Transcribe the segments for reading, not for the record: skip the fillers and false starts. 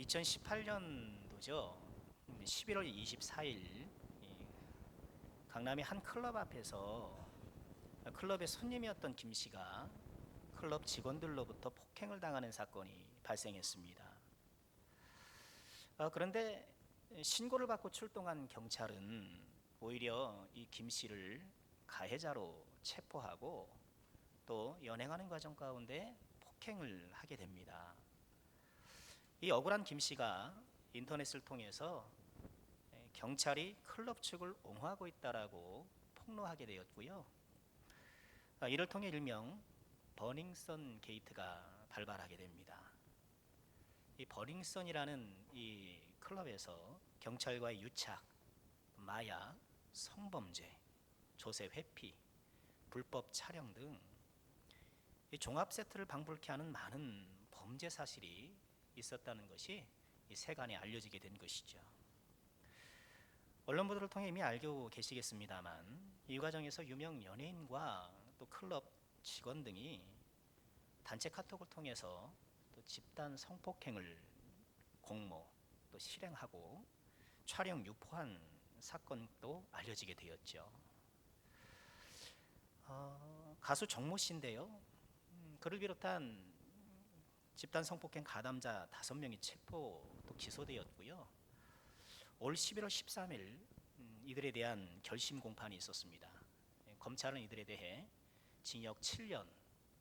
2018년도죠. 11월 24일 강남의 한 클럽 앞에서 클럽의 손님이었던 김 씨가 클럽 직원들로부터 폭행을 당하는 사건이 발생했습니다. 그런데 신고를 받고 출동한 경찰은 오히려 이 김 씨를 가해자로 체포하고 또 연행하는 과정 가운데 폭행을 하게 됩니다. 이 억울한 김 씨가 인터넷을 통해서 경찰이 클럽 측을 옹호하고 있다라고 폭로하게 되었고요. 이를 통해 일명 버닝썬 게이트가 발발하게 됩니다. 이 버닝썬이라는 이 클럽에서 경찰과의 유착, 마약, 성범죄, 조세 회피, 불법 촬영 등 이 종합 세트를 방불케 하는 많은 범죄 사실이 있었다는 것이 이 세간에 알려지게 된 것이죠. 언론 보도를 통해 이미 알고 계시겠습니다만 이 과정에서 유명 연예인과 또 클럽 직원 등이 단체 카톡을 통해서 또 집단 성폭행을 공모 또 실행하고 촬영 유포한 사건도 알려지게 되었죠. 가수 정모 씨인데요. 그를 비롯한 집단 성폭행 가담자 5명이 체포 또 기소되었고요. 올 11월 13일 이들에 대한 결심 공판이 있었습니다. 검찰은 이들에 대해 징역 7년,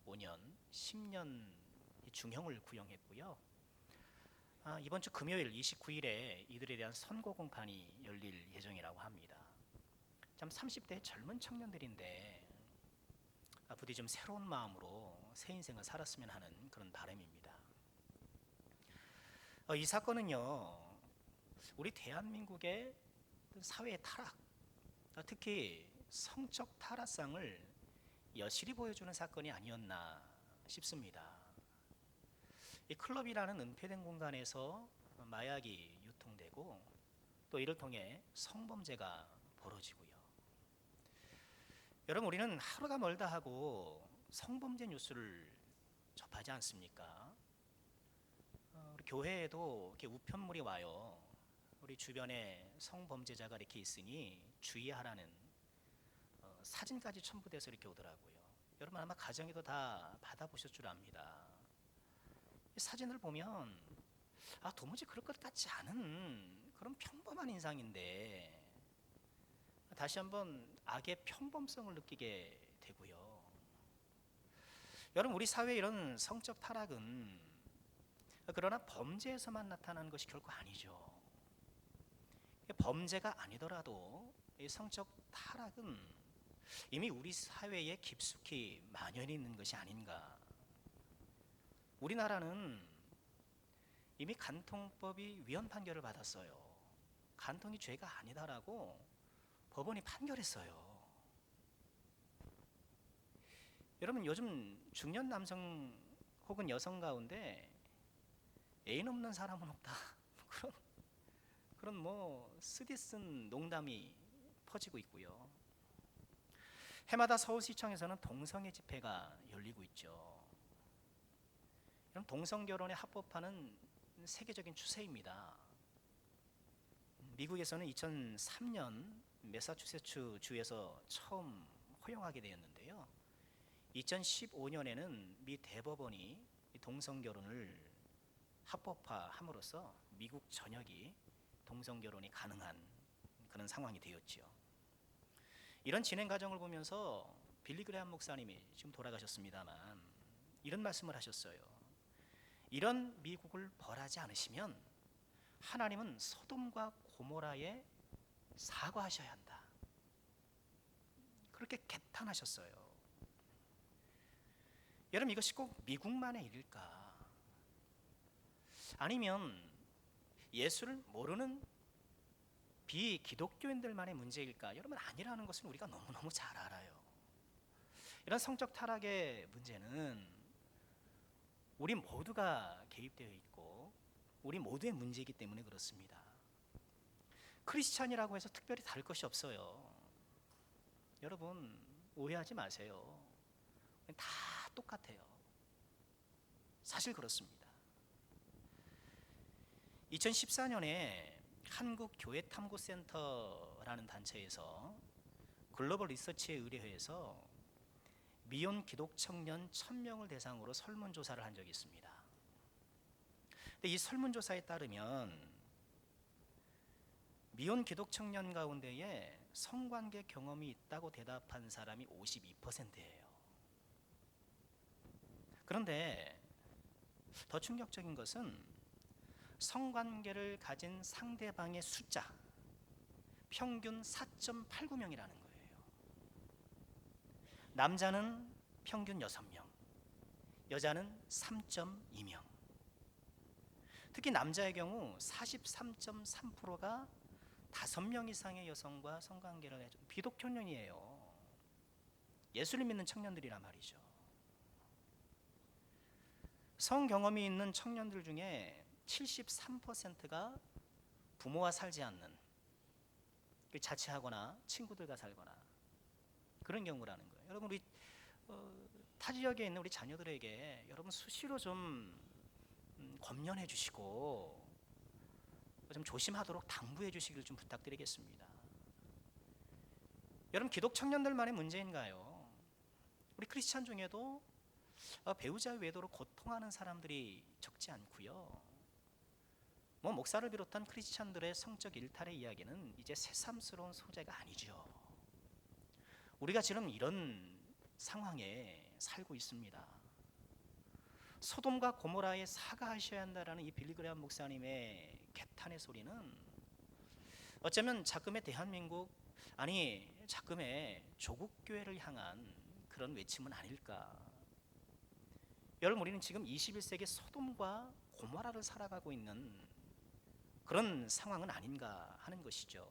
5년, 10년 중형을 구형했고요. 이번 주 금요일 29일에 이들에 대한 선고 공판이 열릴 예정이라고 합니다. 참 30대 젊은 청년들인데 부디 좀 새로운 마음으로 새 인생을 살았으면 하는 그런 바람입니다. 이 사건은요, 우리 대한민국의 사회의 타락, 특히 성적 타락상을 여실히 보여주는 사건이 아니었나 싶습니다. 이 클럽이라는 은폐된 공간에서 마약이 유통되고 또 이를 통해 성범죄가 벌어지고요. 여러분, 우리는 하루가 멀다 하고 성범죄 뉴스를 접하지 않습니까? 우리 교회에도 이렇게 우편물이 와요. 우리 주변에 성범죄자가 이렇게 있으니 주의하라는 사진까지 첨부돼서 이렇게 오더라고요. 여러분 아마 가정에도 다 받아보실 줄 압니다. 이 사진을 보면 도무지 그럴 것 같지 않은 그런 평범한 인상인데 다시 한번 악의 평범성을 느끼게 되고요. 여러분 우리 사회에 이런 성적 타락은 그러나 범죄에서만 나타나는 것이 결코 아니죠. 범죄가 아니더라도 이 성적 타락은 이미 우리 사회에 깊숙이 만연해 있는 것이 아닌가. 우리나라는 이미 간통법이 위헌 판결을 받았어요. 간통이 죄가 아니다라고 법원이 판결했어요. 여러분 요즘 중년 남성 혹은 여성 가운데 애인 없는 사람은 없다. 그런 쓰디쓴 농담이 퍼지고 있고요. 해마다 서울시청에서는 동성애 집회가 열리고 있죠. 그럼 동성 결혼에 합법화는 세계적인 추세입니다. 미국에서는 2003년 매사추세츠 주에서 처음 허용하게 되었는데요. 2015년에는 미 대법원이 동성 결혼을 합법화함으로써 미국 전역이 동성 결혼이 가능한 그런 상황이 되었죠. 이런 진행 과정을 보면서 빌리 그레함 목사님이 지금 돌아가셨습니다만 이런 말씀을 하셨어요. 이런 미국을 벌하지 않으시면 하나님은 소돔과 고모라에 사과하셔야 한다. 그렇게 개탄하셨어요. 여러분 이것이 꼭 미국만의 일일까? 아니면 예수를 모르는 비기독교인들만의 문제일까? 여러분 아니라는 것을 우리가 너무너무 잘 알아요. 이런 성적 타락의 문제는 우리 모두가 개입되어 있고 우리 모두의 문제이기 때문에 그렇습니다. 크리스찬이라고 해서 특별히 다를 것이 없어요. 여러분 오해하지 마세요. 다 똑같아요. 사실 그렇습니다. 2014년에 한국교회탐구센터라는 단체에서 글로벌 리서치에 의뢰해서 미혼 기독 청년 1000명을 대상으로 설문조사를 한 적이 있습니다. 근데 이 설문조사에 따르면 미혼 기독 청년 가운데에 성관계 경험이 있다고 대답한 사람이 52%예요. 그런데 더 충격적인 것은 성관계를 가진 상대방의 숫자 평균 4.89명이라는 거예요. 남자는 평균 6명, 여자는 3.2명. 특히 남자의 경우 43.3%가 5명 이상의 여성과 성관계를 해준 비독교년이에요. 예수를 믿는 청년들이란 말이죠. 성 경험이 있는 청년들 중에 73%가 부모와 살지 않는, 자취하거나 친구들과 살거나 그런 경우라는 거예요. 여러분, 우리 타 지역에 있는 우리 자녀들에게 여러분 수시로 좀 권면해 주시고 좀 조심하도록 당부해 주시길 좀 부탁드리겠습니다. 여러분, 기독 청년들만의 문제인가요? 우리 크리스찬 중에도 배우자 외도로 고통하는 사람들이 적지 않고요. 목사를 비롯한 크리스찬들의 성적 일탈의 이야기는 이제 새삼스러운 소재가 아니죠. 우리가 지금 이런 상황에 살고 있습니다. 소돔과 고모라에 사과하셔야 한다라는 이 빌리그레함 목사님의 개탄의 소리는 어쩌면 자금의 대한민국, 아니 자금의 조국교회를 향한 그런 외침은 아닐까. 여러분, 우리는 지금 21세기 소돔과 고모라를 살아가고 있는 그런 상황은 아닌가 하는 것이죠.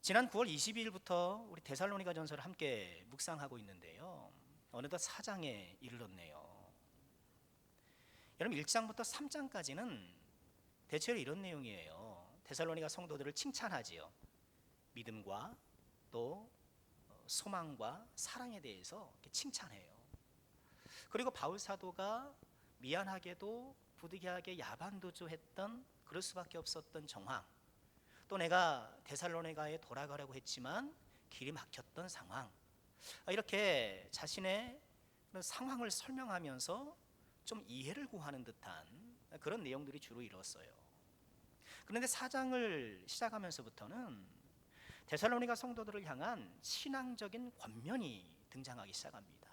지난 9월 22일부터 우리 데살로니가 전서를 함께 묵상하고 있는데요, 어느덧 4장에 이르렀네요. 여러분, 1장부터 3장까지는 대체로 이런 내용이에요. 데살로니가 성도들을 칭찬하지요. 믿음과 또 소망과 사랑에 대해서 칭찬해요. 그리고 바울 사도가 미안하게도 부득이하게 야반도주했던, 그럴 수밖에 없었던 정황, 또 내가 데살로니가에 돌아가려고 했지만 길이 막혔던 상황, 이렇게 자신의 그런 상황을 설명하면서 좀 이해를 구하는 듯한 그런 내용들이 주로 이뤘어요. 그런데 4장을 시작하면서부터는 데살로니가 성도들을 향한 신앙적인 권면이 등장하기 시작합니다.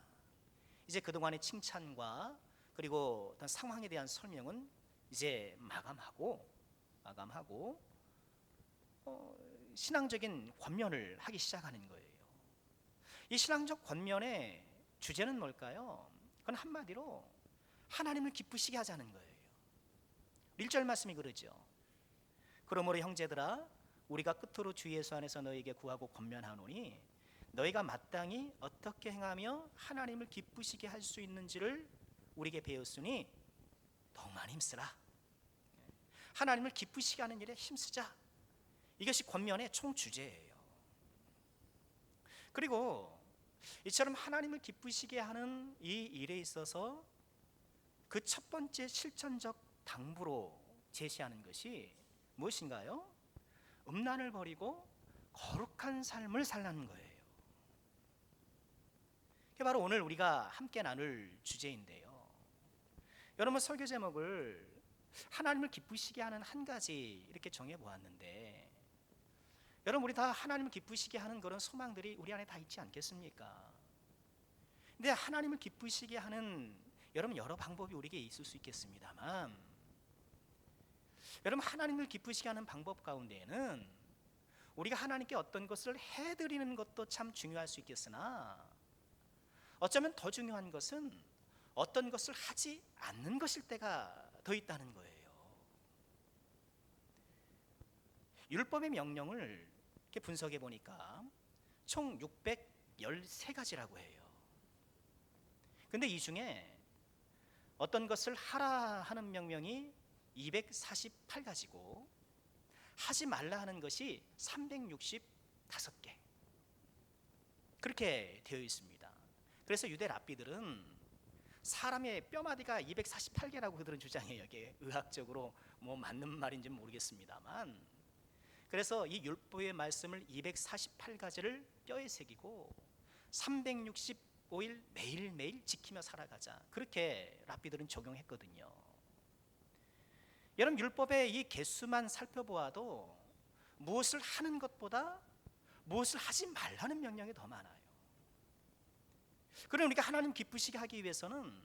이제 그동안의 칭찬과 그리고 어떤 상황에 대한 설명은 이제 마감하고 신앙적인 권면을 하기 시작하는 거예요. 이 신앙적 권면의 주제는 뭘까요? 그건 한마디로 하나님을 기쁘시게 하자는 거예요. 1절 말씀이 그러죠. 그러므로 형제들아, 우리가 끝으로 주 예수 안에서 너에게 구하고 권면하노니 너희가 마땅히 어떻게 행하며 하나님을 기쁘시게 할 수 있는지를 우리에게 배웠으니 더욱 많이 힘쓰라. 하나님을 기쁘시게 하는 일에 힘쓰자. 이것이 권면의 총 주제예요. 그리고 이처럼 하나님을 기쁘시게 하는 이 일에 있어서 그 첫 번째 실천적 당부로 제시하는 것이 무엇인가요? 음란을 버리고 거룩한 삶을 살라는 거예요. 그게 바로 오늘 우리가 함께 나눌 주제인데요. 여러분, 설교 제목을 하나님을 기쁘시게 하는 한 가지 이렇게 정해 보았는데, 여러분, 우리 다 하나님을 기쁘시게 하는 그런 소망들이 우리 안에 다 있지 않겠습니까? 근데 하나님을 기쁘시게 하는 여러분 여러 방법이 우리에게 있을 수 있겠습니다만, 여러분, 하나님을 기쁘시게 하는 방법 가운데에는 우리가 하나님께 어떤 것을 해드리는 것도 참 중요할 수 있겠으나, 어쩌면 더 중요한 것은 어떤 것을 하지 않는 것일 때가 더 있다는 거예요. 율법의 명령을 이렇게 분석해 보니까 총 613가지라고 해요. 근데 이 중에 어떤 것을 하라 하는 명령이 248가지고 하지 말라 하는 것이 365개, 그렇게 되어 있습니다. 그래서 유대 랍비들은 사람의 뼈마디가 248개라고 그들은 주장해요. 이게 의학적으로 뭐 맞는 말인지 모르겠습니다만, 그래서 이 율법의 말씀을 248가지를 뼈에 새기고 365일 매일매일 지키며 살아가자, 그렇게 랍비들은 적용했거든요. 여러분, 율법의 이 개수만 살펴보아도 무엇을 하는 것보다 무엇을 하지 말라는 명령이 더 많아요. 그럼 우리가 하나님 기쁘시게 하기 위해서는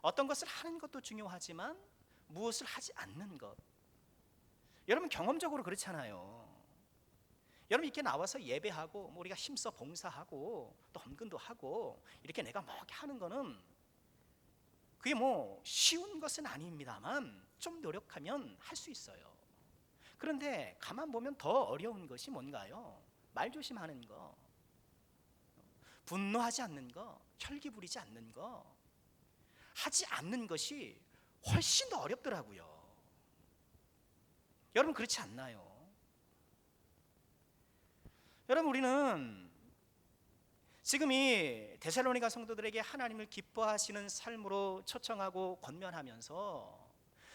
어떤 것을 하는 것도 중요하지만 무엇을 하지 않는 것, 여러분 경험적으로 그렇잖아요. 여러분 이렇게 나와서 예배하고 뭐 우리가 힘써 봉사하고 또 헌금도 하고 이렇게 내가 뭐 이렇게 하는 거는 그게 뭐 쉬운 것은 아닙니다만 좀 노력하면 할 수 있어요. 그런데 가만 보면 더 어려운 것이 뭔가요? 말조심하는 거, 분노하지 않는 거, 혈기 부리지 않는 거, 하지 않는 것이 훨씬 더 어렵더라고요. 여러분 그렇지 않나요? 여러분, 우리는 지금 이 데살로니가 성도들에게 하나님을 기뻐하시는 삶으로 초청하고 권면하면서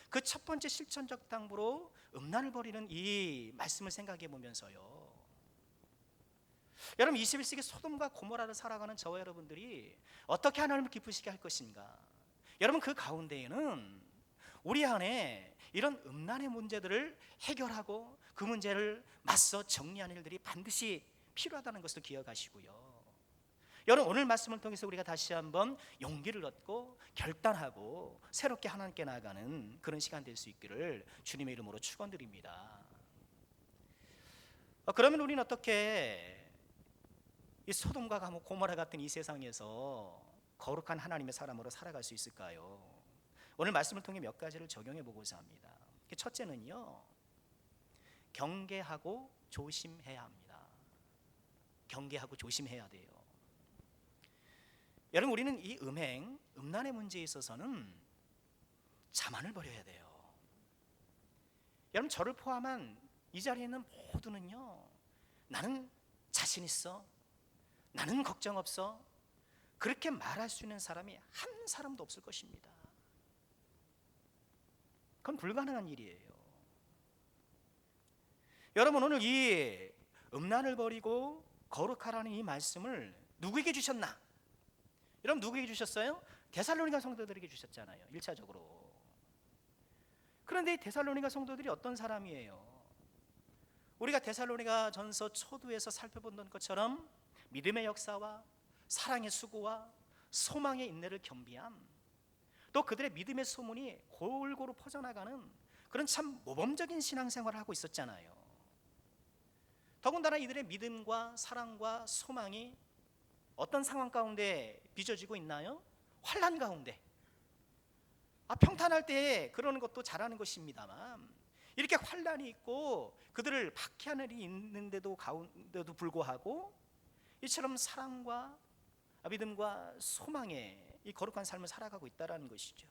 그 첫 번째 실천적 당부로 음란을 버리는 이 말씀을 생각해 보면서요, 여러분 21세기 소돔과 고모라를 살아가는 저와 여러분들이 어떻게 하나님을 기쁘시게 할 것인가? 여러분 그 가운데에는 우리 안에 이런 음란의 문제들을 해결하고 그 문제를 맞서 정리하는 일들이 반드시 필요하다는 것을 기억하시고요, 여러분 오늘 말씀을 통해서 우리가 다시 한번 용기를 얻고 결단하고 새롭게 하나님께 나아가는 그런 시간 될 수 있기를 주님의 이름으로 축원드립니다. 그러면 우리는 어떻게 이 소돔과 고모라 같은 이 세상에서 거룩한 하나님의 사람으로 살아갈 수 있을까요? 오늘 말씀을 통해 몇 가지를 적용해 보고자 합니다. 첫째는요, 경계하고 조심해야 합니다. 경계하고 조심해야 돼요. 여러분 우리는 이 음란의 문제에 있어서는 자만을 버려야 돼요. 여러분 저를 포함한 이 자리에 있는 모두는요, 나는 자신 있어, 나는 걱정 없어, 그렇게 말할 수 있는 사람이 한 사람도 없을 것입니다. 그건 불가능한 일이에요. 여러분 오늘 이 음란을 버리고 거룩하라는 이 말씀을 누구에게 주셨나? 여러분 누구에게 주셨어요? 데살로니가 성도들에게 주셨잖아요, 1차적으로. 그런데 이 데살로니가 성도들이 어떤 사람이에요? 우리가 데살로니가 전서 초두에서 살펴본 것처럼 믿음의 역사와 사랑의 수고와 소망의 인내를 겸비한, 또 그들의 믿음의 소문이 골고루 퍼져나가는 그런 참 모범적인 신앙생활을 하고 있었잖아요. 더군다나 이들의 믿음과 사랑과 소망이 어떤 상황 가운데 빚어지고 있나요? 환난 가운데. 평탄할 때 그러는 것도 잘하는 것입니다만, 이렇게 환난이 있고 그들을 박해하는 일이 있는데도 가운데도 불구하고 이처럼 사랑과 믿음과 소망의 이 거룩한 삶을 살아가고 있다는 것이죠.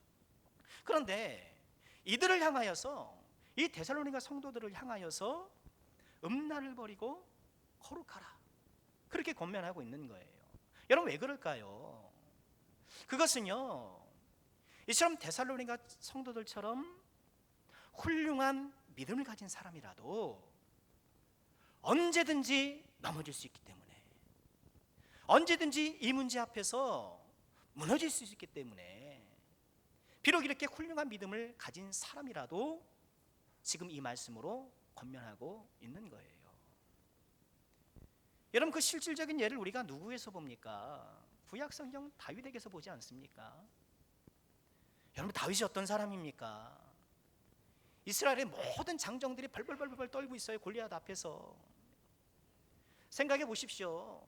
그런데 이들을 향하여서, 이 데살로니가 성도들을 향하여서 음란을 버리고 거룩하라, 그렇게 권면하고 있는 거예요. 여러분 왜 그럴까요? 그것은요, 이처럼 데살로니가 성도들처럼 훌륭한 믿음을 가진 사람이라도 언제든지 넘어질 수 있기 때문에, 언제든지 이 문제 앞에서 무너질 수 있기 때문에, 비록 이렇게 훌륭한 믿음을 가진 사람이라도 지금 이 말씀으로 권면하고 있는 거예요. 여러분 그 실질적인 예를 우리가 누구에서 봅니까? 구약 성경 다윗에게서 보지 않습니까? 여러분 다윗이 어떤 사람입니까? 이스라엘의 모든 장정들이 벌벌벌벌 떨고 있어요, 골리앗 앞에서. 생각해 보십시오.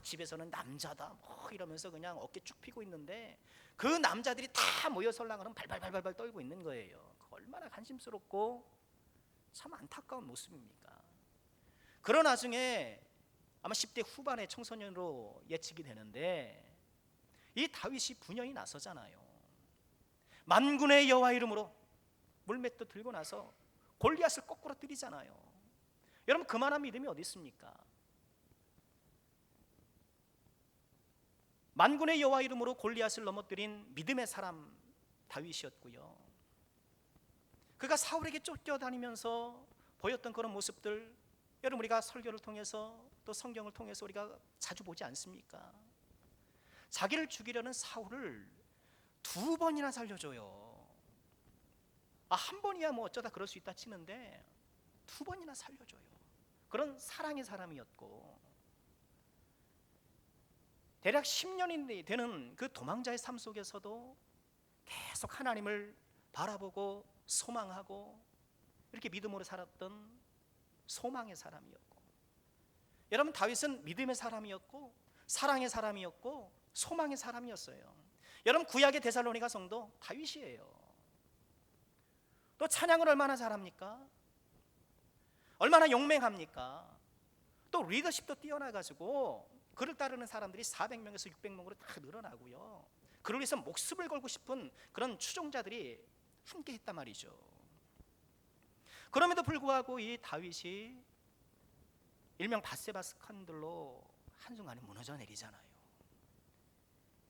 집에서는 남자다 이러면서 그냥 어깨 쭉 펴고 있는데 그 남자들이 다 모여설라 그러면 발발발발 떨고 있는 거예요. 얼마나 한심스럽고 참 안타까운 모습입니까? 그러나 나중에 아마 10대 후반의 청소년으로 예측이 되는데 이 다윗이 분연히 나서잖아요. 만군의 여호와 이름으로 물맷도 들고 나서 골리앗을 거꾸로 때리잖아요. 여러분 그만한 믿음이 어디 있습니까? 만군의 여호와 이름으로 골리앗을 넘어뜨린 믿음의 사람 다윗이었고요. 그가 사울에게 쫓겨다니면서 보였던 그런 모습들, 여러분 우리가 설교를 통해서 또 성경을 통해서 우리가 자주 보지 않습니까? 자기를 죽이려는 사울을 2번이나 살려줘요. 한 번이야 뭐 어쩌다 그럴 수 있다 치는데 2번이나 살려줘요. 그런 사랑의 사람이었고, 대략 10년이 되는 그 도망자의 삶 속에서도 계속 하나님을 바라보고 소망하고 이렇게 믿음으로 살았던 소망의 사람이었고, 여러분 다윗은 믿음의 사람이었고 사랑의 사람이었고 소망의 사람이었어요. 여러분 구약의 데살로니가 성도 다윗이에요. 또 찬양을 얼마나 잘합니까? 얼마나 용맹합니까? 또 리더십도 뛰어나가지고 그를 따르는 사람들이 400명에서 600명으로 다 늘어나고요. 그를 위해서 목숨을 걸고 싶은 그런 추종자들이 함께 했단 말이죠. 그럼에도 불구하고 이 다윗이 일명 밧세바 스칸들로 한순간에 무너져 내리잖아요.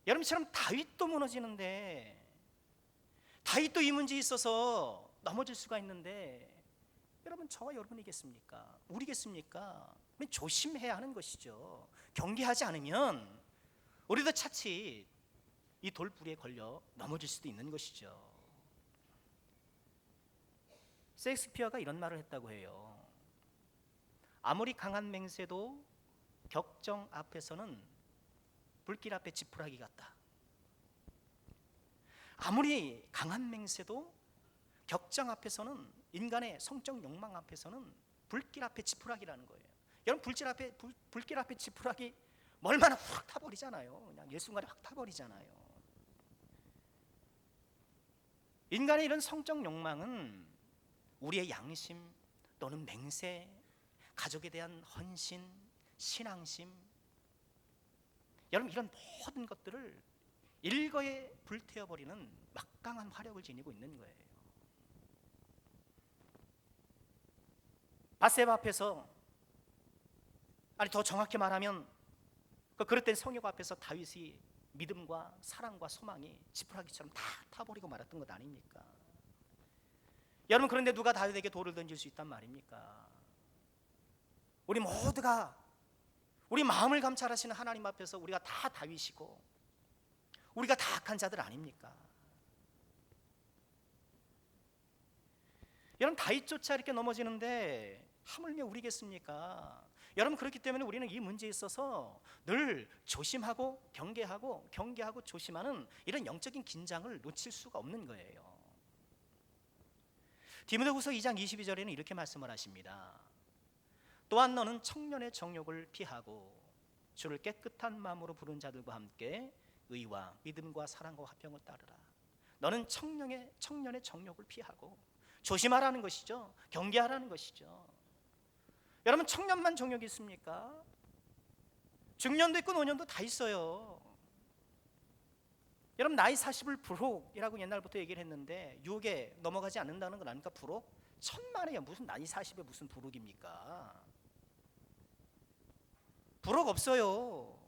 여러분처럼 다윗도 무너지는데, 다윗도 이 문제에 있어서 넘어질 수가 있는데, 여러분 저와 여러분이겠습니까? 우리겠습니까? 조심해야 하는 것이죠. 경계하지 않으면 우리도 차치 이 돌부리에 걸려 넘어질 수도 있는 것이죠. 셰익스피어가 이런 말을 했다고 해요. 아무리 강한 맹세도 격정 앞에서는 불길 앞에 지푸라기 같다. 아무리 강한 맹세도 격정 앞에서는, 인간의 성적 욕망 앞에서는 불길 앞에 지푸라기라는 거예요. 여러분 불길 앞에 지푸라기 얼마나 확 타버리잖아요. 그냥 일순간에 확 타버리잖아요. 인간의 이런 성적 욕망은 우리의 양심 또는 맹세, 가족에 대한 헌신, 신앙심, 여러분 이런 모든 것들을 일거에 불태워버리는 막강한 화력을 지니고 있는 거예요. 밧세바 앞에서, 아니 더 정확히 말하면 그 그릇된 성역 앞에서 다윗이 믿음과 사랑과 소망이 지푸라기처럼 다 타버리고 말았던 것 아닙니까? 여러분 그런데 누가 다윗에게 돌을 던질 수 있단 말입니까? 우리 모두가 우리 마음을 감찰하시는 하나님 앞에서 우리가 다 다윗이고 우리가 다 악한 자들 아닙니까? 여러분 다윗조차 이렇게 넘어지는데 하물며 우리겠습니까? 여러분 그렇기 때문에 우리는 이 문제에 있어서 늘 조심하고 경계하고 조심하는 이런 영적인 긴장을 놓칠 수가 없는 거예요. 디모데후서 2장 22절에는 이렇게 말씀을 하십니다. 또한 너는 청년의 정욕을 피하고 주를 깨끗한 마음으로 부른 자들과 함께 의와 믿음과 사랑과 화평을 따르라. 너는 청년의 정욕을 피하고 조심하라는 것이죠. 경계하라는 것이죠. 여러분 청년만 정욕이 있습니까? 중년도 있고 노년도 다 있어요. 여러분 나이 40을 부록이라고 옛날부터 얘기를 했는데 유혹에 넘어가지 않는다는 건 아닙니까? 부록? 천만에요. 무슨 나이 40에 무슨 부록입니까? 부록 없어요.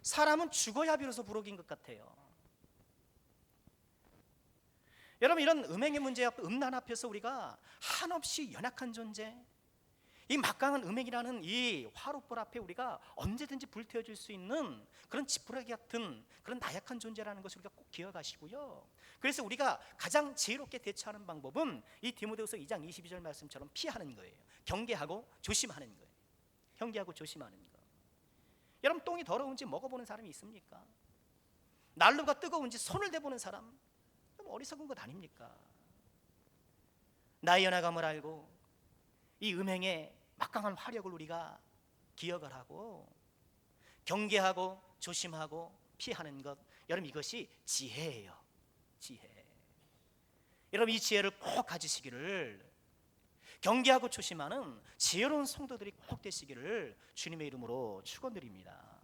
사람은 죽어야 비로소 부록인 것 같아요. 여러분 이런 음행의 문제 앞, 음란 앞에서 우리가 한없이 연약한 존재, 이 막강한 음행이라는 이 화롯불 앞에 우리가 언제든지 불태워줄 수 있는 그런 지푸라기 같은 그런 나약한 존재라는 것을 우리가 꼭 기억하시고요. 그래서 우리가 가장 지혜롭게 대처하는 방법은 이 디모데후서 2장 22절 말씀처럼 피하는 거예요. 경계하고 조심하는 거예요. 경계하고 조심하는 거. 여러분 똥이 더러운지 먹어보는 사람이 있습니까? 난로가 뜨거운지 손을 대보는 사람, 어리석은 것 아닙니까? 나의 연약함을 알고 이 음행의 막강한 화력을 우리가 기억을 하고 경계하고 조심하고 피하는 것, 여러분 이것이 지혜예요. 지혜. 여러분 이 지혜를 꼭 가지시기를, 경계하고 조심하는 지혜로운 성도들이 꼭 되시기를 주님의 이름으로 축원드립니다.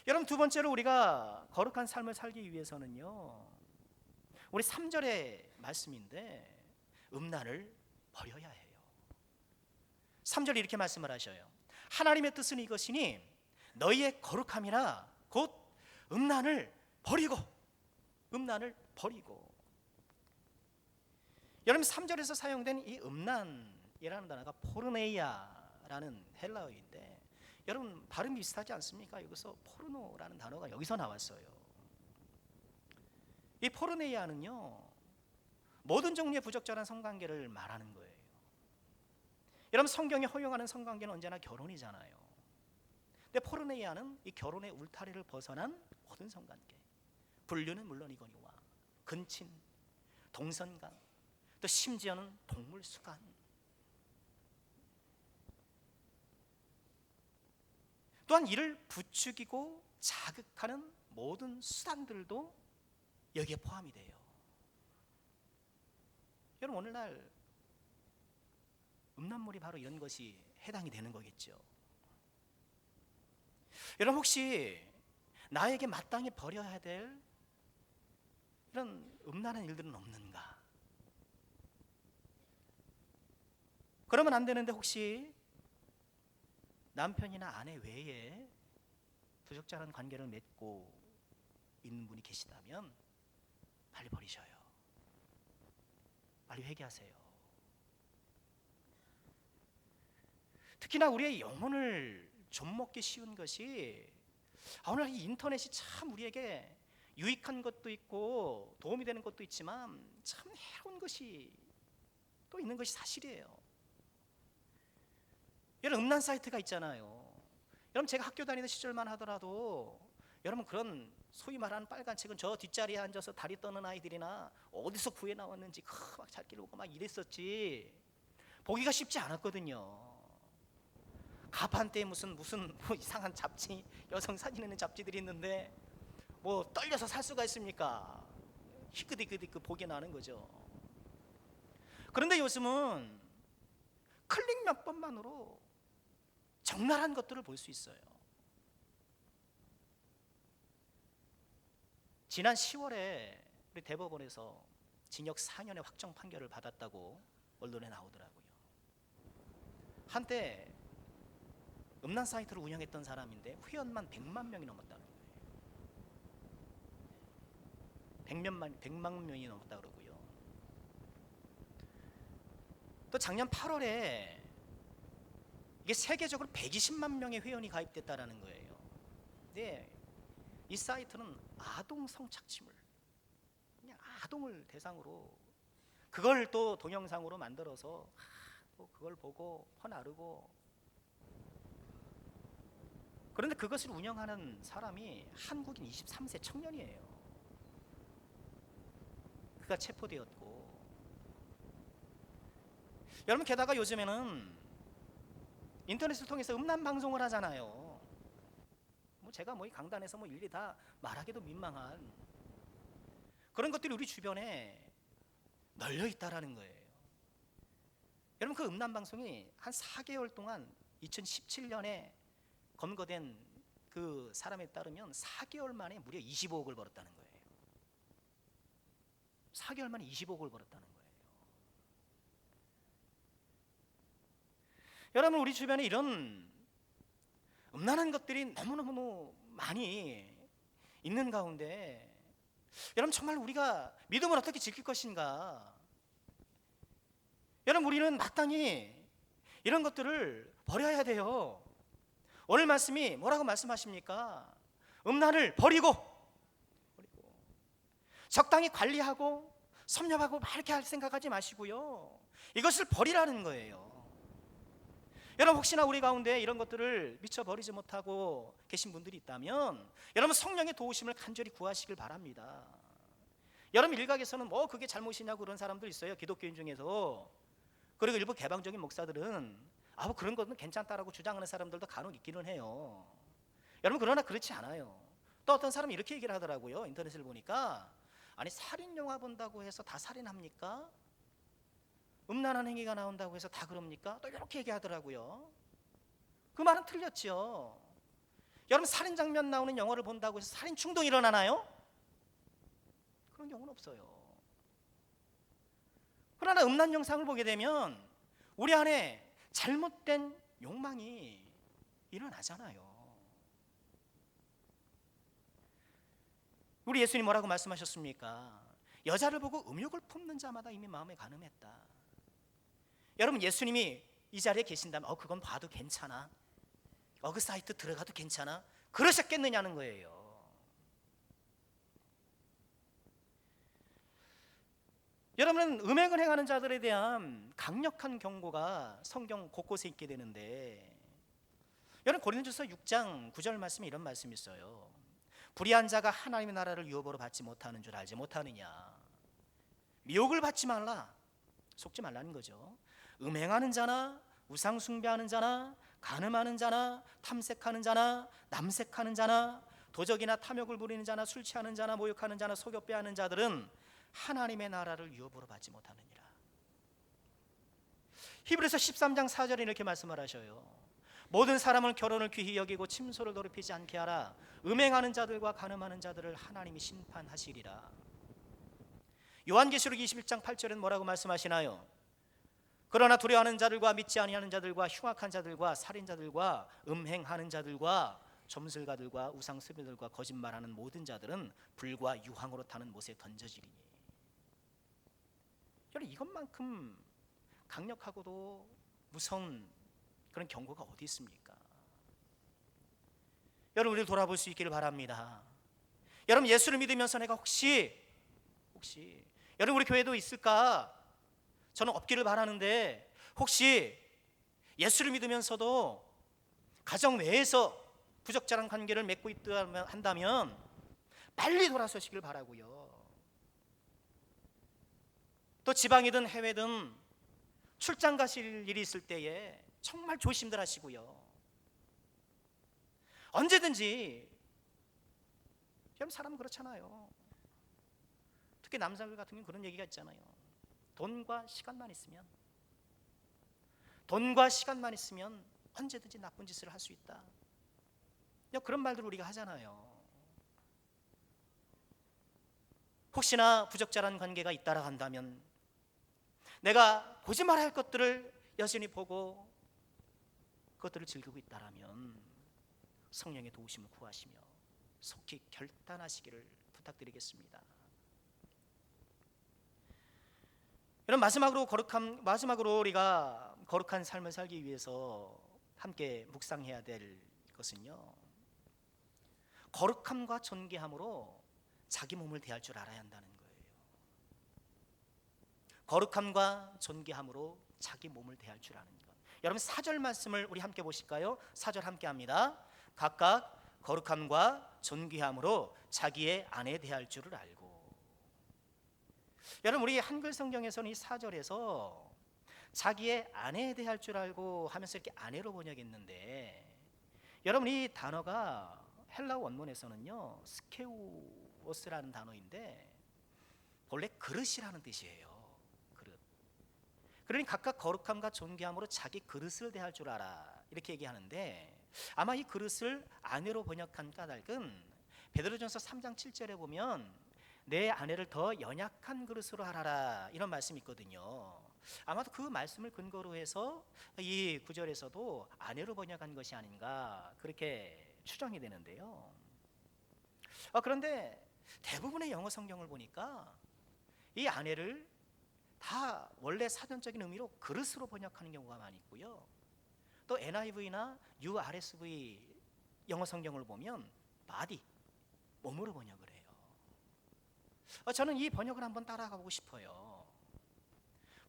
여러분 두 번째로 우리가 거룩한 삶을 살기 위해서는요, 우리 3절의 말씀인데 음란을 버려야 해요. 3절에 이렇게 말씀을 하셔요. 하나님의 뜻은 이것이니 너희의 거룩함이라 곧 음란을 버리고. 음란을 버리고. 여러분 3절에서 사용된 이 음란이라는 단어가 포르네이아라는 헬라어인데 여러분 발음이 비슷하지 않습니까? 여기서 포르노라는 단어가 여기서 나왔어요. 이 포르네이아는요 모든 종류의 부적절한 성관계를 말하는 거예요. 여러분 성경이 허용하는 성관계는 언제나 결혼이잖아요. 근데 포르네이아는 이 결혼의 울타리를 벗어난 모든 성관계, 불륜은 물론이거니와 근친, 동선간, 또 심지어는 동물수간, 또한 이를 부추기고 자극하는 모든 수단들도 여기에 포함이 돼요. 여러분 오늘날 음란물이 바로 이런 것이 해당이 되는 거겠죠. 여러분 혹시 나에게 마땅히 버려야 될 이런 음란한 일들은 없는가? 그러면 안 되는데 혹시 남편이나 아내 외에 부적절한 관계를 맺고 있는 분이 계시다면 빨리 버리셔요. 빨리 회개하세요. 특히나 우리의 영혼을 좀먹기 쉬운 것이 오늘 이 인터넷이 참 우리에게 유익한 것도 있고 도움이 되는 것도 있지만 참 해로운 것이 또 있는 것이 사실이에요. 여러분 음란 사이트가 있잖아요. 여러분 제가 학교 다니는 시절만 하더라도 여러분 그런 소위 말하는 빨간 책은 저 뒷자리에 앉아서 다리 떠는 아이들이나 어디서 구해 나왔는지 막 찾기를 보고 막 이랬었지 보기가 쉽지 않았거든요. 가판대에 무슨 뭐 이상한 잡지, 여성 사진 있는 잡지들이 있는데 뭐 떨려서 살 수가 있습니까? 희끗희끗 보게 나는 거죠. 그런데 요즘은 클릭 몇 번만으로 적나라한 것들을 볼 수 있어요. 지난 10월에 우리 대법원에서 징역 4년의 확정 판결을 받았다고 언론에 나오더라고요. 한때 음란 사이트를 운영했던 사람인데 회원만 100만 명이 넘었다는 거예요. 100만 명이 넘었다 그러고요. 또 작년 8월에 이게 세계적으로 120만 명의 회원이 가입됐다라는 거예요. 근데 이 사이트는 아동 성착취물, 그냥 아동을 대상으로 그걸 또 동영상으로 만들어서 또 그걸 보고 퍼나르고. 그런데 그것을 운영하는 사람이 한국인 23세 청년이에요. 그가 체포되었고, 여러분 게다가 요즘에는 인터넷을 통해서 음란 방송을 하잖아요. 뭐 제가 뭐 이 강단에서 뭐 일일이 다 말하기도 민망한 그런 것들이 우리 주변에 널려 있다라는 거예요. 여러분 그 음란 방송이 한 4개월 동안 2017년에 검거된 그 사람에 따르면 4개월 만에 무려 25억을 벌었다는 거예요. 4개월 만에 25억을 벌었다는 거예요. 여러분 우리 주변에 이런 음란한 것들이 너무너무 많이 있는 가운데 여러분 정말 우리가 믿음을 어떻게 지킬 것인가? 여러분 우리는 마땅히 이런 것들을 버려야 돼요. 오늘 말씀이 뭐라고 말씀하십니까? 음란을 버리고 적당히 관리하고 섭렵하고 막 이렇게 할 생각하지 마시고요. 이것을 버리라는 거예요. 여러분 혹시나 우리 가운데 이런 것들을 미처 버리지 못하고 계신 분들이 있다면 여러분 성령의 도우심을 간절히 구하시길 바랍니다. 여러분 일각에서는 뭐 그게 잘못이냐고 그런 사람들 있어요. 기독교인 중에서. 그리고 일부 개방적인 목사들은 뭐 그런 것은 괜찮다라고 주장하는 사람들도 간혹 있기는 해요. 여러분 그러나 그렇지 않아요. 또 어떤 사람이 이렇게 얘기를 하더라고요. 인터넷을 보니까 아니 살인 영화 본다고 해서 다 살인합니까? 음란한 행위가 나온다고 해서 다 그럽니까? 또 이렇게 얘기하더라고요. 그 말은 틀렸죠. 여러분 살인 장면 나오는 영화를 본다고 해서 살인 충동이 일어나나요? 그런 경우는 없어요. 그러나 음란 영상을 보게 되면 우리 안에 잘못된 욕망이 일어나잖아요. 우리 예수님 뭐라고 말씀하셨습니까? 여자를 보고 음욕을 품는 자마다 이미 마음에 간음했다. 여러분, 예수님이 이 자리에 계신다면 그건 봐도 괜찮아, 그 사이트 들어가도 괜찮아, 그러셨겠느냐는 거예요. 여러분, 음행을 행하는 자들에 대한 강력한 경고가 성경 곳곳에 있게 되는데, 여러분, 고린도전서 6장 9절 말씀에 이런 말씀이 있어요. 불의한 자가 하나님의 나라를 유업으로 받지 못하는 줄 알지 못하느냐. 미혹을 받지 말라, 속지 말라는 거죠. 음행하는 자나 우상 숭배하는 자나 간음하는 자나 탐색하는 자나 남색하는 자나 도적이나 탐욕을 부리는 자나 술 취하는 자나 모욕하는 자나 속여 빼앗는 자들은 하나님의 나라를 유업으로 받지 못하느니라. 히브리서 13장 4절에 이렇게 말씀을 하셔요. 모든 사람은 결혼을 귀히 여기고 침소를 더럽히지 않게 하라. 음행하는 자들과 간음하는 자들을 하나님이 심판하시리라. 요한계시록 21장 8절엔 뭐라고 말씀하시나요? 그러나 두려워하는 자들과 믿지 아니하는 자들과 흉악한 자들과 살인자들과 음행하는 자들과 점술가들과 우상숭배들과 거짓말하는 모든 자들은 불과 유황으로 타는 못에 던져지리니. 여러분, 이것만큼 강력하고도 무서운 그런 경고가 어디 있습니까? 여러분, 우리 돌아볼 수 있기를 바랍니다. 여러분, 예수를 믿으면서 내가 혹시 여러분, 우리 교회도 있을까? 저는 없기를 바라는데, 혹시 예수를 믿으면서도 가정 내에서 부적절한 관계를 맺고 있다 한다면 빨리 돌아서시길 바라고요. 또 지방이든 해외든 출장 가실 일이 있을 때에 정말 조심들 하시고요. 언제든지, 여러분, 사람은 그렇잖아요. 특히 남자들 같은 경우는 그런 얘기가 있잖아요. 돈과 시간만 있으면 언제든지 나쁜 짓을 할 수 있다. 그런 말들을 우리가 하잖아요. 혹시나 부적절한 관계가 있다라 한다면 내가 보지 말아야 할 것들을 여전히 보고 그것들을 즐기고 있다라면 성령의 도우심을 구하시며 속히 결단하시기를 부탁드리겠습니다. 여러분, 마지막으로 우리가 거룩한 삶을 살기 위해서 함께 묵상해야 될 것은요, 거룩함과 존귀함으로 자기 몸을 대할 줄 알아야 한다는 거예요. 거룩함과 존귀함으로 자기 몸을 대할 줄 아는 것. 여러분, 4절 말씀을 우리 함께 보실까요? 4절 함께 합니다. 각각 거룩함과 존귀함으로 자기의 아내 대할 줄을 알고. 여러분, 우리 한글 성경에서는 이 4절에서 자기의 아내에 대할 줄 알고 하면서 이렇게 아내로 번역했는데, 여러분, 이 단어가 헬라어 원문에서는요, 스케우오스라는 단어인데 본래 그릇이라는 뜻이에요. 그릇. 그러니 각각 거룩함과 존귀함으로 자기 그릇을 대할 줄 알아, 이렇게 얘기하는데, 아마 이 그릇을 아내로 번역한 까닭은 베드로전서 3장 7절에 보면 내 아내를 더 연약한 그릇으로 하라라, 이런 말씀이 있거든요. 아마도 그 말씀을 근거로 해서 이 구절에서도 아내로 번역한 것이 아닌가, 그렇게 추정이 되는데요. 그런데 대부분의 영어 성경을 보니까 이 아내를 다 원래 사전적인 의미로 그릇으로 번역하는 경우가 많이 있고요. 또 NIV나 URSV 영어 성경을 보면 body, 몸으로 번역을 해요. 저는 이 번역을 한번 따라가보고 싶어요.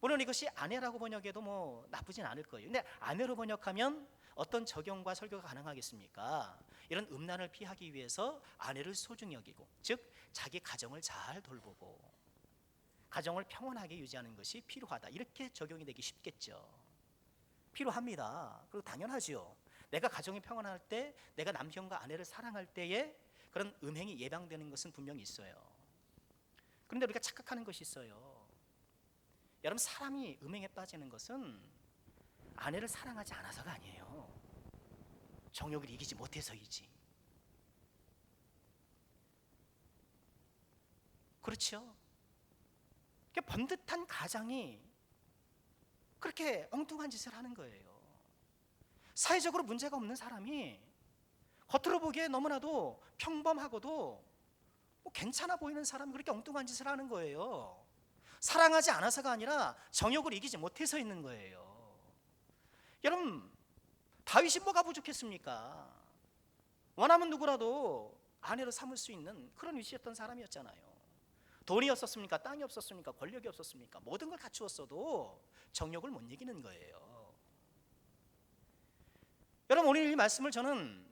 물론 이것이 아내라고 번역해도 나쁘진 않을 거예요. 근데 아내로 번역하면 어떤 적용과 설교가 가능하겠습니까? 이런 음란을 피하기 위해서 아내를 소중히 여기고, 즉 자기 가정을 잘 돌보고 가정을 평온하게 유지하는 것이 필요하다, 이렇게 적용이 되기 쉽겠죠. 필요합니다. 그리고 당연하죠. 내가 가정이 평온할 때, 내가 남편과 아내를 사랑할 때에 그런 음행이 예방되는 것은 분명히 있어요. 그런데 우리가 착각하는 것이 있어요. 여러분, 사람이 음행에 빠지는 것은 아내를 사랑하지 않아서가 아니에요. 정욕을 이기지 못해서이지. 그렇죠? 번듯한 가장이 그렇게 엉뚱한 짓을 하는 거예요. 사회적으로 문제가 없는 사람이 겉으로 보기에 너무나도 평범하고도 뭐 괜찮아 보이는 사람이 그렇게 엉뚱한 짓을 하는 거예요. 사랑하지 않아서가 아니라 정욕을 이기지 못해서 있는 거예요. 여러분, 다윗이 뭐가 부족했습니까? 원하면 누구라도 아내로 삼을 수 있는 그런 위치였던 사람이었잖아요. 돈이 없었습니까? 땅이 없었습니까? 권력이 없었습니까? 모든 걸 갖추었어도 정욕을 못 이기는 거예요. 여러분, 오늘 이 말씀을 저는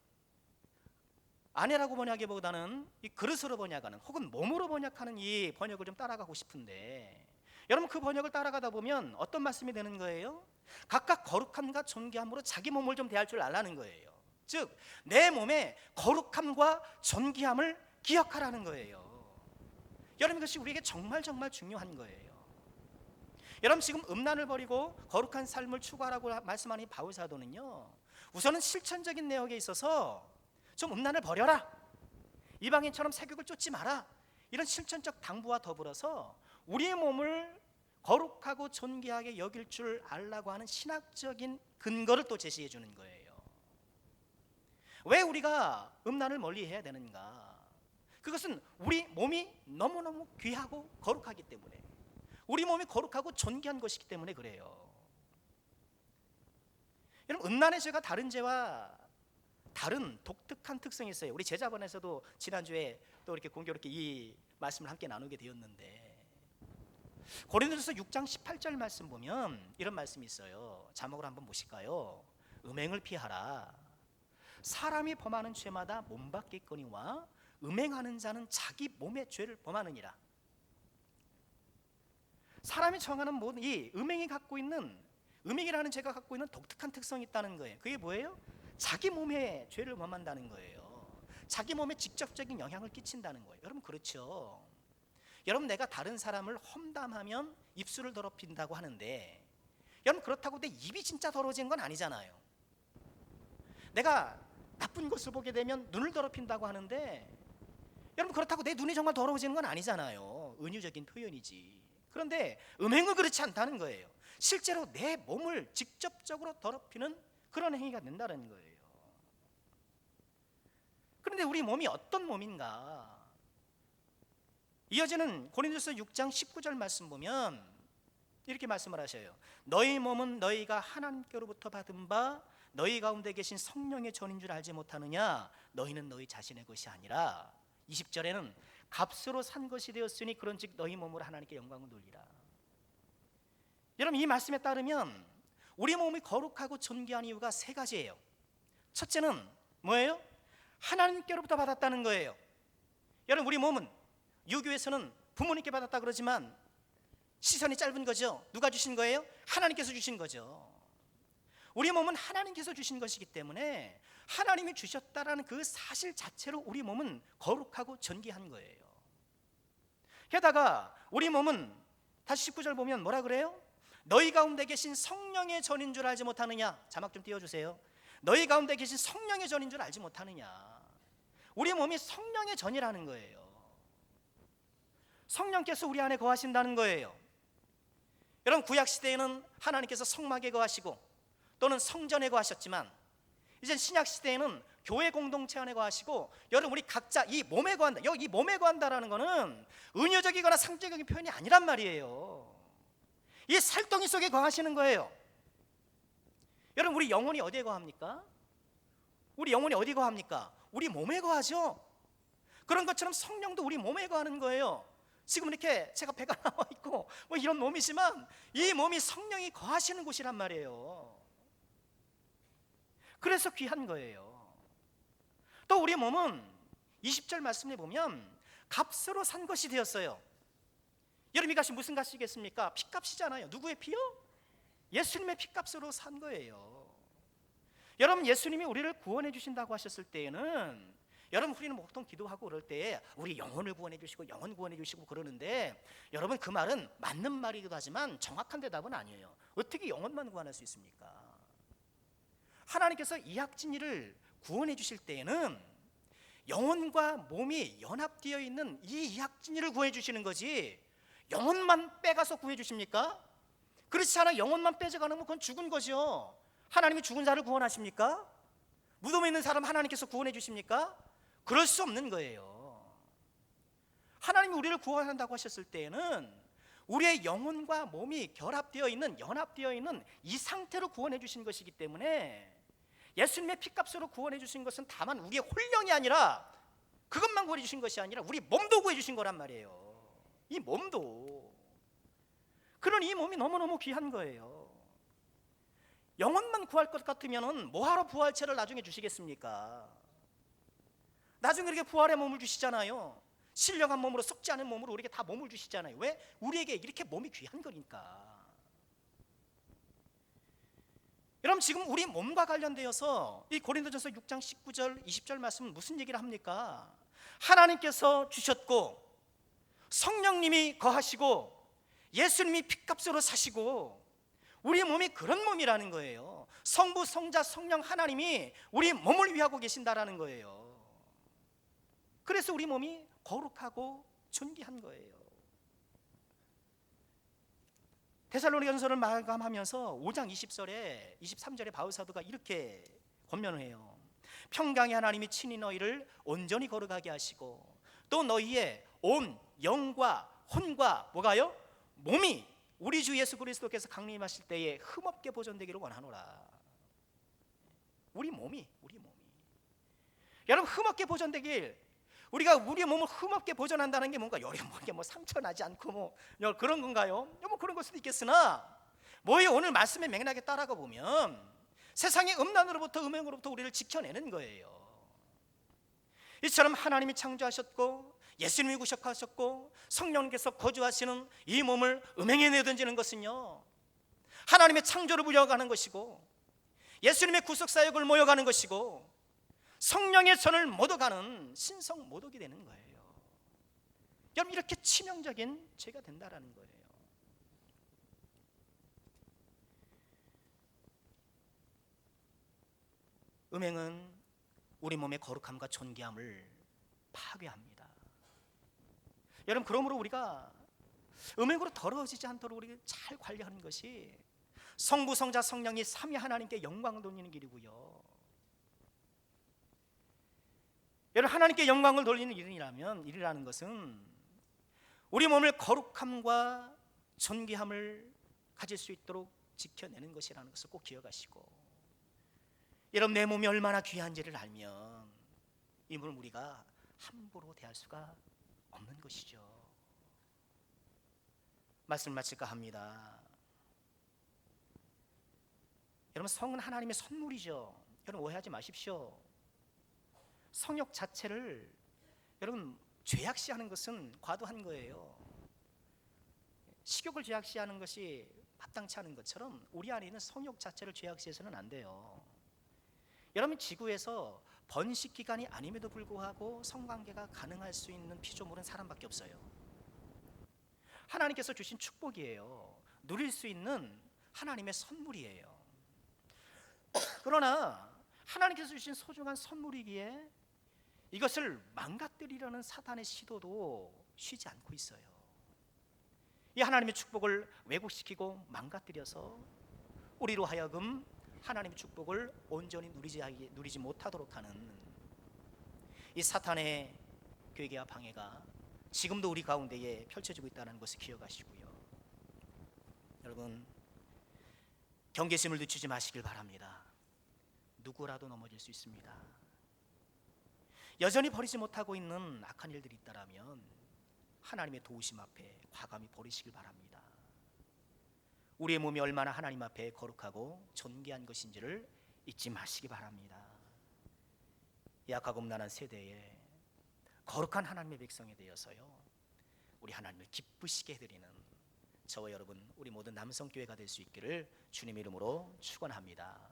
아내라고 번역하기보다는 이 그릇으로 번역하는 혹은 몸으로 번역하는 이 번역을 좀 따라가고 싶은데, 여러분 그 번역을 따라가다 보면 어떤 말씀이 되는 거예요? 각각 거룩함과 존귀함으로 자기 몸을 좀 대할 줄 알라는 거예요. 즉 내 몸의 거룩함과 존귀함을 기억하라는 거예요. 여러분, 이것이 우리에게 정말 중요한 거예요. 여러분, 지금 음란을 버리고 거룩한 삶을 추구하라고 말씀하는 바울 사도는요, 우선은 실천적인 내용에 있어서 좀 음란을 버려라, 이방인처럼 세욕을 쫓지 마라, 이런 실천적 당부와 더불어서 우리의 몸을 거룩하고 존귀하게 여길 줄 알라고 하는 신학적인 근거를 또 제시해 주는 거예요. 왜 우리가 음란을 멀리해야 되는가? 그것은 우리 몸이 너무너무 귀하고 거룩하기 때문에, 우리 몸이 거룩하고 존귀한 것이기 때문에 그래요. 여러분, 음란의 죄가 다른 죄와 다른 독특한 특성이 있어요. 우리 제자반에서도 지난주에 또 이렇게 공교롭게 이 말씀을 함께 나누게 되었는데, 고린도전서 6장 18절 말씀 보면 이런 말씀이 있어요. 자막으로 한번 보실까요? 음행을 피하라. 사람이 범하는 죄마다 몸밖에 있거니와 음행하는 자는 자기 몸의 죄를 범하느니라. 사람이 정하는 모든 이 음행이 갖고 있는, 음행이라는 죄가 갖고 있는 독특한 특성이 있다는 거예요. 그게 뭐예요? 자기 몸의 죄를 범한다는 거예요. 자기 몸에 직접적인 영향을 끼친다는 거예요. 여러분, 그렇죠? 여러분, 내가 다른 사람을 험담하면 입술을 더럽힌다고 하는데, 여러분 그렇다고 내 입이 진짜 더러워진 건 아니잖아요. 내가 나쁜 것을 보게 되면 눈을 더럽힌다고 하는데, 여러분 그렇다고 내 눈이 정말 더러워지는 건 아니잖아요. 은유적인 표현이지. 그런데 음행은 그렇지 않다는 거예요. 실제로 내 몸을 직접적으로 더럽히는 그런 행위가 된다는 거예요. 그런데 우리 몸이 어떤 몸인가? 이어지는 고린도서 6장 19절 말씀 보면 이렇게 말씀을 하셔요. 너희 몸은 너희가 하나님께로부터 받은 바 너희 가운데 계신 성령의 전인 줄 알지 못하느냐? 너희는 너희 자신의 것이 아니라, 20절에는 값으로 산 것이 되었으니 그런즉 너희 몸으로 하나님께 영광을 돌리라. 여러분, 이 말씀에 따르면 우리 몸이 거룩하고 존귀한 이유가 세 가지예요. 첫째는 뭐예요? 하나님께로부터 받았다는 거예요. 여러분, 우리 몸은 유교에서는 부모님께 받았다 그러지만 시선이 짧은 거죠. 누가 주신 거예요? 하나님께서 주신 거죠. 우리 몸은 하나님께서 주신 것이기 때문에 하나님이 주셨다라는 그 사실 자체로 우리 몸은 거룩하고 존귀한 거예요. 게다가 우리 몸은 다시 19절 보면 뭐라 그래요? 너희 가운데 계신 성령의 전인 줄 알지 못하느냐? 자막 좀 띄워주세요. 너희 가운데 계신 성령의 전인 줄 알지 못하느냐? 우리 몸이 성령의 전이라는 거예요. 성령께서 우리 안에 거하신다는 거예요. 여러분, 구약시대에는 하나님께서 성막에 거하시고 또는 성전에 거하셨지만, 이제 신약시대에는 교회 공동체 안에 거하시고, 여러분 우리 각자 이 몸에 거한다. 여기 이 몸에 거한다라는 거는 은유적이거나 상징적인 표현이 아니란 말이에요. 이 살덩이 속에 거하시는 거예요. 여러분, 우리 영혼이 어디에 거합니까? 우리 영혼이 어디 거합니까? 우리 몸에 거하죠. 그런 것처럼 성령도 우리 몸에 거하는 거예요. 지금 이렇게 제가 배가 나와 있고 뭐 이런 몸이지만 이 몸이 성령이 거하시는 곳이란 말이에요. 그래서 귀한 거예요. 또 우리 몸은 20절 말씀에 보면 값으로 산 것이 되었어요. 여러분, 이 값이 무슨 값이겠습니까? 피값이잖아요. 누구의 피요? 예수님의 피값으로 산 거예요. 여러분, 예수님이 우리를 구원해 주신다고 하셨을 때에는, 여러분 우리는 보통 기도하고 그럴 때 우리 영혼을 구원해 주시고 영혼 구원해 주시고 그러는데, 여러분 그 말은 맞는 말이기도 하지만 정확한 대답은 아니에요. 어떻게 영혼만 구원할 수 있습니까? 하나님께서 이학진이를 구원해 주실 때에는 영혼과 몸이 연합되어 있는 이 이학진이를 구해 주시는 거지, 영혼만 빼가서 구해 주십니까? 그렇지 않아. 영혼만 빼져가는 건 그건 죽은 거죠. 하나님이 죽은 자를 구원하십니까? 무덤에 있는 사람 하나님께서 구원해 주십니까? 그럴 수 없는 거예요. 하나님이 우리를 구원한다고 하셨을 때에는 우리의 영혼과 몸이 결합되어 있는, 연합되어 있는 이 상태로 구원해 주신 것이기 때문에 예수님의 피값으로 구원해 주신 것은 다만 우리의 홀령이 아니라, 그것만 구원해 주신 것이 아니라 우리 몸도 구해 주신 거란 말이에요. 이 몸도. 그런 이 몸이 너무너무 귀한 거예요. 영혼만 구할 것 같으면 뭐하러 부활체를 나중에 주시겠습니까? 나중에 이렇게 부활의 몸을 주시잖아요. 신령한 몸으로, 썩지 않은 몸으로 우리에게 다 몸을 주시잖아요. 왜? 우리에게 이렇게 몸이 귀한 거니까. 여러분, 지금 우리 몸과 관련되어서 이 고린도전서 6장 19절 20절 말씀은 무슨 얘기를 합니까? 하나님께서 주셨고 성령님이 거하시고 예수님이 핏값으로 사시고 우리 몸이 그런 몸이라는 거예요. 성부, 성자, 성령 하나님이 우리 몸을 위하고 계신다라는 거예요. 그래서 우리 몸이 거룩하고 존귀한 거예요. 데살로니가전서를 마감하면서 5장 20절에 23절에 바울 사도가 이렇게 권면을 해요. 평강의 하나님이 친히 너희를 온전히 거룩하게 하시고 또 너희의 온 영과 혼과 뭐가요? 몸이 우리 주 예수 그리스도께서 강림하실 때에 흠없게 보존되기를 원하노라. 우리 몸이 여러분, 흠없게 보존되길, 우리가 우리의 몸을 흠없게 보존한다는 게 뭔가 여려먹게 뭐 상처 나지 않고 뭐 그런 건가요? 뭐 그런 걸 수도 있겠으나, 뭐예요? 오늘 말씀의 맥락에 따라가 보면 세상의 음란으로부터, 음행으로부터 우리를 지켜내는 거예요. 이처럼 하나님이 창조하셨고 예수님이 구속하셨고 성령께서 거주하시는 이 몸을 음행에 내던지는 것은요, 하나님의 창조를 부려가는 것이고 예수님의 구속사역을 모여가는 것이고 성령의 선을 묻어가는 신성 모독이 되는 거예요. 여러분, 이렇게 치명적인 죄가 된다라는 거예요. 음행은 우리 몸의 거룩함과 존귀함을 파괴합니다. 여러분, 그러므로 우리가 음행으로 더러워지지 않도록 우리가 잘 관리하는 것이 성부, 성자, 성령이 삼위 하나님께 영광을 돌리는 길이고요. 여러분, 하나님께 영광을 돌리는 일이라는 것은 우리 몸을 거룩함과 존귀함을 가질 수 있도록 지켜내는 것이라는 것을 꼭 기억하시고, 여러분, 내 몸이 얼마나 귀한지를 알면 이 몸을 우리가 함부로 대할 수가 없는 것이죠. 말씀을 마칠까 합니다. 여러분, 성은 하나님의 선물이죠. 여러분, 오해하지 마십시오. 성욕 자체를 여러분 죄악시하는 것은 과도한 거예요. 식욕을 죄악시하는 것이 마땅치 않은 것처럼 우리 안에 있는 성욕 자체를 죄악시해서는 안 돼요. 여러분, 지구에서 번식 기간이 아님에도 불구하고 성관계가 가능할 수 있는 피조물은 사람밖에 없어요. 하나님께서 주신 축복이에요. 누릴 수 있는 하나님의 선물이에요. 그러나 하나님께서 주신 소중한 선물이기에 이것을 망가뜨리려는 사탄의 시도도 쉬지 않고 있어요. 이 하나님의 축복을 왜곡시키고 망가뜨려서 우리로 하여금 하나님의 축복을 온전히 누리지 못하도록 하는 이 사탄의 괴계와 방해가 지금도 우리 가운데에 펼쳐지고 있다는 것을 기억하시고요. 여러분, 경계심을 늦추지 마시길 바랍니다. 누구라도 넘어질 수 있습니다. 여전히 버리지 못하고 있는 악한 일들이 있다라면 하나님의 도우심 앞에 과감히 버리시길 바랍니다. 우리의 몸이 얼마나 하나님 앞에 거룩하고 존귀한 것인지를 잊지 마시기 바랍니다. 약하고 음란한 세대에 거룩한 하나님의 백성이 되어서요, 우리 하나님을 기쁘시게 해드리는 저와 여러분, 우리 모든 남성교회가 될 수 있기를 주님의 이름으로 축원합니다.